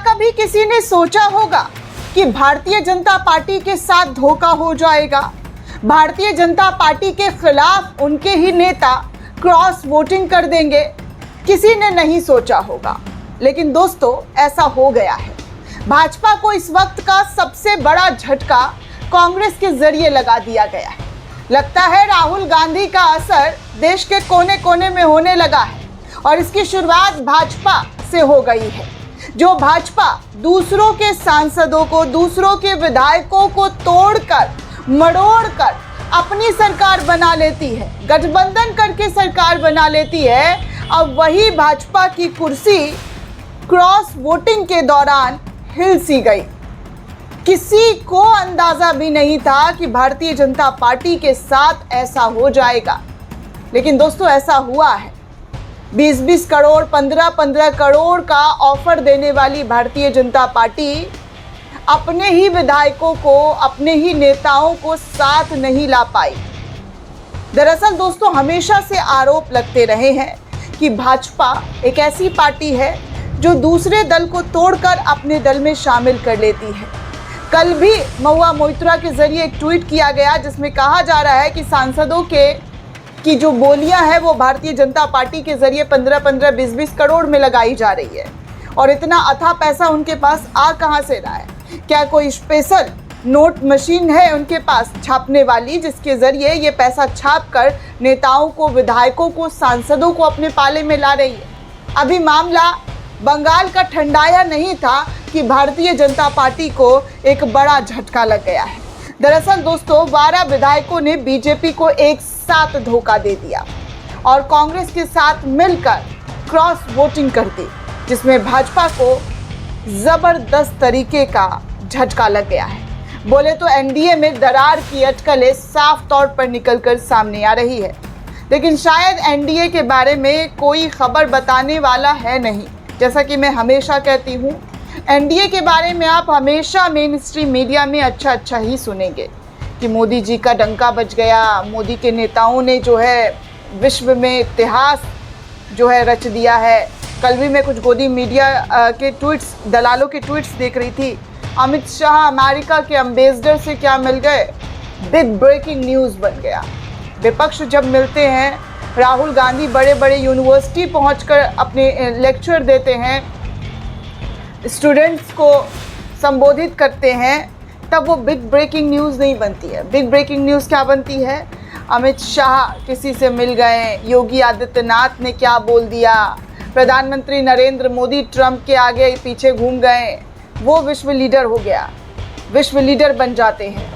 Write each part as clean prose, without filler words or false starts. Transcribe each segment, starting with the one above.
कभी किसी ने सोचा होगा कि भारतीय जनता पार्टी के साथ धोखा हो जाएगा? भारतीय जनता पार्टी के खिलाफ उनके ही नेता क्रॉस वोटिंग कर देंगे? किसी ने नहीं सोचा होगा, लेकिन दोस्तों ऐसा हो गया है। भाजपा को इस वक्त का सबसे बड़ा झटका कांग्रेस के जरिए लगा दिया गया है। लगता है राहुल गांधी का असर देश के कोने कोने में होने लगा है और इसकी शुरुआत भाजपा से हो गई है। जो भाजपा दूसरों के सांसदों को, दूसरों के विधायकों को तोड़कर मरोड़कर अपनी सरकार बना लेती है, गठबंधन करके सरकार बना लेती है, अब वही भाजपा की कुर्सी क्रॉस वोटिंग के दौरान हिल सी गई। किसी को अंदाजा भी नहीं था कि भारतीय जनता पार्टी के साथ ऐसा हो जाएगा, लेकिन दोस्तों ऐसा हुआ है। 20-20 करोड़, 15-15 करोड़ का ऑफर देने वाली भारतीय जनता पार्टी अपने ही विधायकों को, अपने ही नेताओं को साथ नहीं ला पाई। दरअसल दोस्तों हमेशा से आरोप लगते रहे हैं कि भाजपा एक ऐसी पार्टी है जो दूसरे दल को तोड़कर अपने दल में शामिल कर लेती है। कल भी महुआ मोइत्रा के जरिए एक ट्वीट किया गया जिसमें कहा जा रहा है कि सांसदों की जो बोलियां हैं वो भारतीय जनता पार्टी के जरिए 15-15, 20-20 करोड़ में लगाई जा रही है। और इतना अथाह पैसा उनके पास आ कहां से रहा है? क्या कोई स्पेशल नोट मशीन है उनके पास छापने वाली, जिसके जरिए ये पैसा छापकर नेताओं को, विधायकों को, सांसदों को अपने पाले में ला रही है? अभी मामला बंगाल का ठंडाया नहीं था कि भारतीय जनता पार्टी को एक बड़ा झटका लग गया है। दरअसल दोस्तों 12 विधायकों ने बीजेपी को एक साथ धोखा दे दिया और कांग्रेस के साथ मिलकर क्रॉस वोटिंग कर दी, जिसमें भाजपा को जबरदस्त तरीके का झटका लग गया है। बोले तो एनडीए में दरार की अटकलें साफ तौर पर निकलकर सामने आ रही है, लेकिन शायद एनडीए के बारे में कोई खबर बताने वाला है नहीं। जैसा कि मैं हमेशा कहती हूँ, एनडीए के बारे में आप हमेशा मेन स्ट्रीम मीडिया में अच्छा ही सुनेंगे कि मोदी जी का डंका बज गया, मोदी के नेताओं ने जो है विश्व में इतिहास जो है रच दिया है। कल भी मैं कुछ गोदी मीडिया के ट्वीट्स, दलालों के ट्वीट्स देख रही थी। अमित शाह अमेरिका के एम्बेसडर से क्या मिल गए? बिग ब्रेकिंग न्यूज़ बन गया। विपक्ष जब मिलते हैं, राहुल गांधी बड़े बड़े यूनिवर्सिटी पहुंचकर अपने लेक्चर देते हैं, स्टूडेंट्स को संबोधित करते हैं, तब वो बिग ब्रेकिंग न्यूज़ नहीं बनती है। बिग ब्रेकिंग न्यूज़ क्या बनती है? अमित शाह किसी से मिल गए, योगी आदित्यनाथ ने क्या बोल दिया, प्रधानमंत्री नरेंद्र मोदी ट्रंप के आगे पीछे घूम गए, वो विश्व लीडर हो गया, विश्व लीडर बन जाते हैं।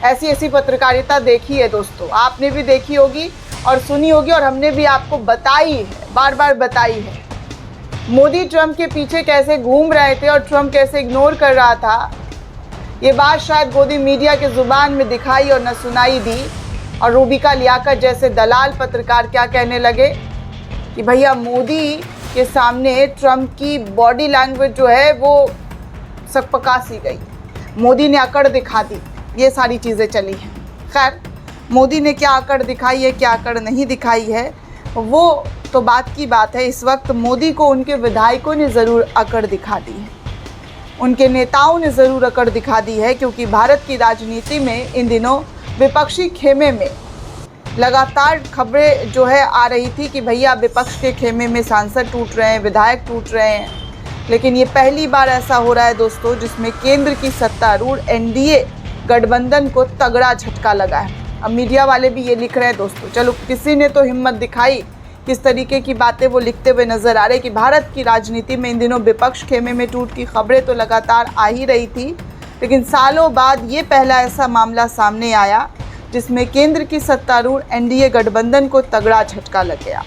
ऐसी पत्रकारिता देखी है दोस्तों, आपने भी देखी होगी और सुनी होगी, और हमने भी आपको बताई है, बार बार बताई है। मोदी ट्रंप के पीछे कैसे घूम रहे थे और ट्रंप कैसे इग्नोर कर रहा था, ये बात शायद गोदी मीडिया के ज़ुबान में दिखाई और न सुनाई दी। और रूबिका लियाकत जैसे दलाल पत्रकार क्या कहने लगे कि भैया मोदी के सामने ट्रंप की बॉडी लैंग्वेज जो है वो सकपका सी गई, मोदी ने अकड़ दिखा दी, ये सारी चीज़ें चली हैं। खैर, मोदी ने क्या अकड़ दिखाई है, क्या अकड़ नहीं दिखाई है, वो तो बात की बात है। इस वक्त मोदी को उनके विधायकों ने ज़रूर अकड़ दिखा दी है, उनके नेताओं ने ज़रूर अकड़ दिखा दी है, क्योंकि भारत की राजनीति में इन दिनों विपक्षी खेमे में लगातार खबरें जो है आ रही थी कि भैया विपक्ष के खेमे में सांसद टूट रहे हैं, विधायक टूट रहे हैं। लेकिन ये पहली बार ऐसा हो रहा है दोस्तों जिसमें केंद्र की सत्तारूढ़ एनडीए गठबंधन को तगड़ा झटका लगा है। अब मीडिया वाले भी ये लिख रहे हैं दोस्तों, चलो किसी ने तो हिम्मत दिखाई, किस तरीके की बातें वो लिखते हुए नजर आ रहे कि भारत की राजनीति में इन दिनों विपक्ष खेमे में टूट की खबरें तो लगातार आ ही रही थी, लेकिन सालों बाद ये पहला ऐसा मामला सामने आया जिसमें केंद्र की सत्तारूढ़ एनडीए गठबंधन को तगड़ा झटका लग गया।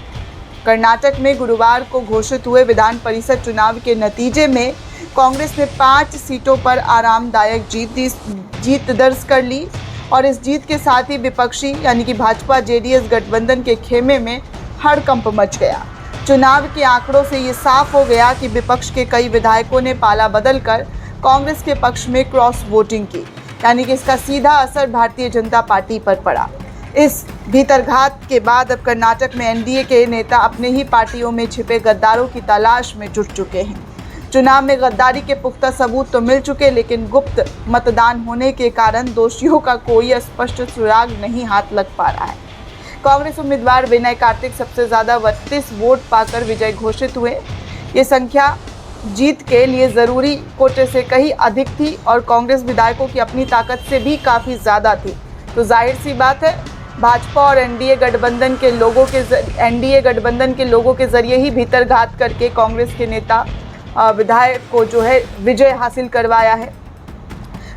कर्नाटक में गुरुवार को घोषित हुए विधान परिषद चुनाव के नतीजे में कांग्रेस ने 5 सीटों पर आरामदायक जीत दर्ज कर ली और इस जीत के साथ ही विपक्षी यानी कि भाजपा जेडीएस गठबंधन के खेमे में हड़कंप मच गया। चुनाव के आंकड़ों से ये साफ हो गया कि विपक्ष के कई विधायकों ने पाला बदलकर कांग्रेस के पक्ष में क्रॉस वोटिंग की, यानी कि इसका सीधा असर भारतीय जनता पार्टी पर पड़ा। इस भीतरघात के बाद अब कर्नाटक में एनडीए के नेता अपने ही पार्टियों में छिपे गद्दारों की तलाश में जुट चुके हैं। चुनाव में गद्दारी के पुख्ता सबूत तो मिल चुके, लेकिन गुप्त मतदान होने के कारण दोषियों का कोई स्पष्ट सुराग नहीं हाथ लग पा रहा है। कांग्रेस उम्मीदवार विनय कार्तिक सबसे ज्यादा 32 वोट पाकर विजय घोषित हुए। ये संख्या जीत के लिए जरूरी कोटे से कहीं अधिक थी और कांग्रेस विधायकों की अपनी ताकत से भी काफी ज्यादा थी। तो जाहिर सी बात है, भाजपा और एनडीए गठबंधन के लोगों के जरिए ही भीतरघात करके कांग्रेस के नेता विधायक को जो है विजय हासिल करवाया है।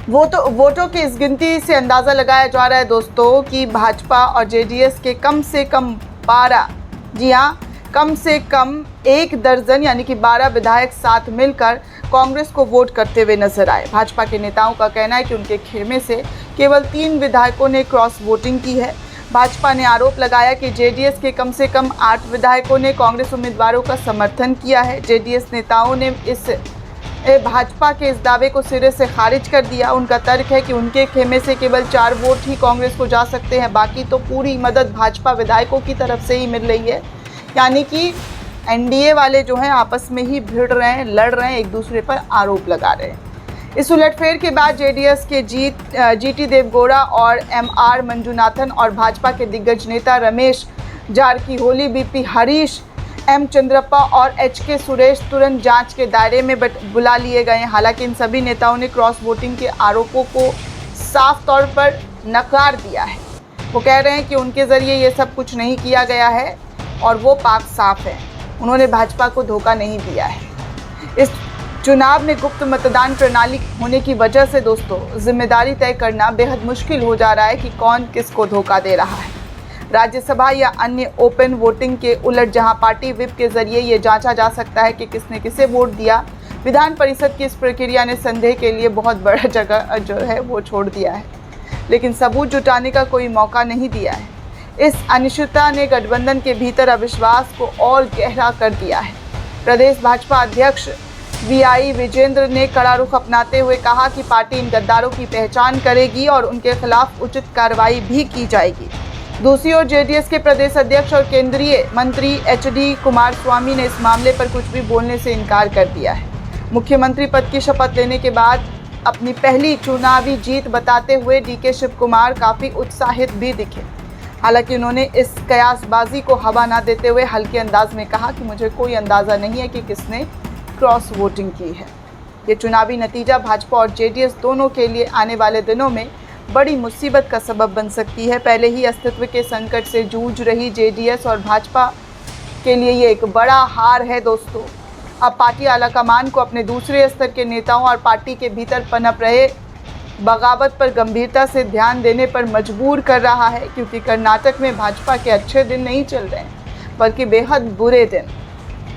वोटों की इस गिनती से अंदाज़ा लगाया जा रहा है दोस्तों कि भाजपा और जेडीएस के कम से कम 12, जी हाँ, कम से कम 1 दर्जन यानी कि 12 विधायक साथ मिलकर कांग्रेस को वोट करते हुए नजर आए। भाजपा के नेताओं का कहना है कि उनके खेमे से केवल 3 विधायकों ने क्रॉस वोटिंग की है। भाजपा ने आरोप लगाया कि जेडीएस के कम से कम 8 विधायकों ने कांग्रेस उम्मीदवारों का समर्थन किया है। जेडीएस नेताओं ने भाजपा के इस दावे को सिरे से खारिज कर दिया। उनका तर्क है कि उनके खेमे से केवल 4 वोट ही कांग्रेस को जा सकते हैं, बाकी तो पूरी मदद भाजपा विधायकों की तरफ से ही मिल रही है। यानी कि एनडीए वाले जो हैं आपस में ही भिड़ रहे हैं, लड़ रहे हैं, एक दूसरे पर आरोप लगा रहे हैं। इस उलटफेर के बाद जेडीएस के जीटी देवगौड़ा और एमआर मंजुनाथन और भाजपा के दिग्गज नेता रमेश जारकीहोली, बीपी हरीश, एम चंद्रप्पा और एचके सुरेश तुरंत जांच के दायरे में बुला लिए गए। हालांकि इन सभी नेताओं ने क्रॉस वोटिंग के आरोपों को साफ तौर पर नकार दिया है। वो कह रहे हैं कि उनके ज़रिए ये सब कुछ नहीं किया गया है और वो पाक साफ है, उन्होंने भाजपा को धोखा नहीं दिया है। इस चुनाव में गुप्त मतदान प्रणाली होने की वजह से दोस्तों जिम्मेदारी तय करना बेहद मुश्किल हो जा रहा है कि कौन किसको धोखा दे रहा है। राज्यसभा या अन्य ओपन वोटिंग के उलट जहां पार्टी विप के जरिए ये जांचा जा सकता है कि किसने किसे वोट दिया, विधान परिषद की इस प्रक्रिया ने संदेह के लिए बहुत बड़ा जगह जो है वो छोड़ दिया है, लेकिन सबूत जुटाने का कोई मौका नहीं दिया है। इस अनिश्चितता ने गठबंधन के भीतर अविश्वास को और गहरा कर दिया है। प्रदेश भाजपा अध्यक्ष वीआई विजेंद्र ने कड़ा रुख अपनाते हुए कहा कि पार्टी इन गद्दारों की पहचान करेगी और उनके खिलाफ उचित कार्रवाई भी की जाएगी। दूसरी ओर जेडीएस के प्रदेश अध्यक्ष और केंद्रीय मंत्री एचडी कुमारस्वामी ने इस मामले पर कुछ भी बोलने से इनकार कर दिया है। मुख्यमंत्री पद की शपथ लेने के बाद अपनी पहली चुनावी जीत बताते हुए डीके शिव कुमार काफ़ी उत्साहित भी दिखे। हालांकि उन्होंने इस कयासबाजी को हवा ना देते हुए हल्के अंदाज में कहा कि मुझे कोई अंदाज़ा नहीं है कि किसने क्रॉस वोटिंग की है। ये चुनावी नतीजा भाजपा और जेडीएस दोनों के लिए आने वाले दिनों में बड़ी मुसीबत का सबब बन सकती है। पहले ही अस्तित्व के संकट से जूझ रही जेडीएस और भाजपा के लिए ये एक बड़ा हार है दोस्तों। अब पार्टी आलाकमान को अपने दूसरे स्तर के नेताओं और पार्टी के भीतर पनप रहे बगावत पर गंभीरता से ध्यान देने पर मजबूर कर रहा है, क्योंकि कर्नाटक में भाजपा के अच्छे दिन नहीं चल रहे हैं बल्कि बेहद बुरे दिन।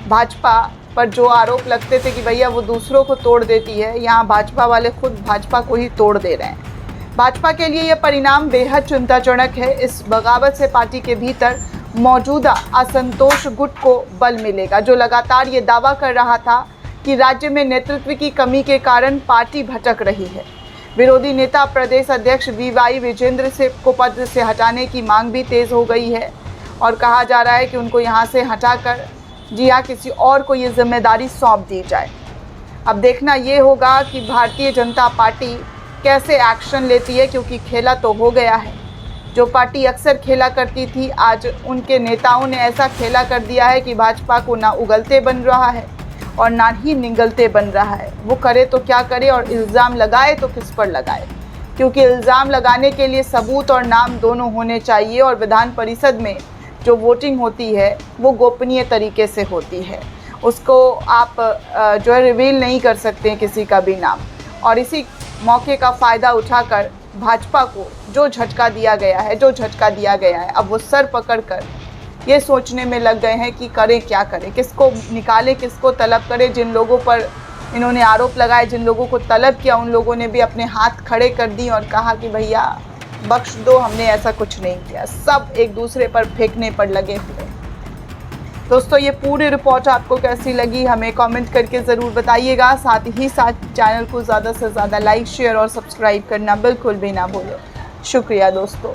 भाजपा पर जो आरोप लगते थे कि भैया वो दूसरों को तोड़ देती है, यहाँ भाजपा वाले खुद भाजपा को ही तोड़ दे रहे हैं। भाजपा के लिए यह परिणाम बेहद चिंताजनक है। इस बगावत से पार्टी के भीतर मौजूदा असंतोष गुट को बल मिलेगा, जो लगातार ये दावा कर रहा था कि राज्य में नेतृत्व की कमी के कारण पार्टी भटक रही है। विरोधी नेता प्रदेश अध्यक्ष वीवाई विजेंद्र को पद से हटाने की मांग भी तेज हो गई है और कहा जा रहा है कि उनको यहां से हटाकर जी हाँ किसी और को ये जिम्मेदारी सौंप दी जाए। अब देखना ये होगा कि भारतीय जनता पार्टी कैसे एक्शन लेती है, क्योंकि खेला तो हो गया है। जो पार्टी अक्सर खेला करती थी, आज उनके नेताओं ने ऐसा खेला कर दिया है कि भाजपा को ना उगलते बन रहा है और ना ही निगलते बन रहा है। वो करे तो क्या करे और इल्ज़ाम लगाए तो किस पर लगाए, क्योंकि इल्ज़ाम लगाने के लिए सबूत और नाम दोनों होने चाहिए और विधान परिषद में जो वोटिंग होती है वो गोपनीय तरीके से होती है, उसको आप जो है रिवील नहीं कर सकते हैं किसी का भी नाम। और इसी मौके का फ़ायदा उठाकर भाजपा को जो झटका दिया गया है, अब वो सर पकड़कर ये सोचने में लग गए हैं कि करें क्या करें, किसको निकालें, किसको तलब करें। जिन लोगों पर इन्होंने आरोप लगाए, जिन लोगों को तलब किया, उन लोगों ने भी अपने हाथ खड़े कर दिए और कहा कि भैया बख्श दो, हमने ऐसा कुछ नहीं किया। सब एक दूसरे पर फेंकने पर लगे हुए। दोस्तों, ये पूरी रिपोर्ट आपको कैसी लगी हमें कमेंट करके ज़रूर बताइएगा। साथ ही साथ चैनल को ज़्यादा से ज़्यादा लाइक, शेयर और सब्सक्राइब करना बिल्कुल भी ना भूलें। शुक्रिया दोस्तों।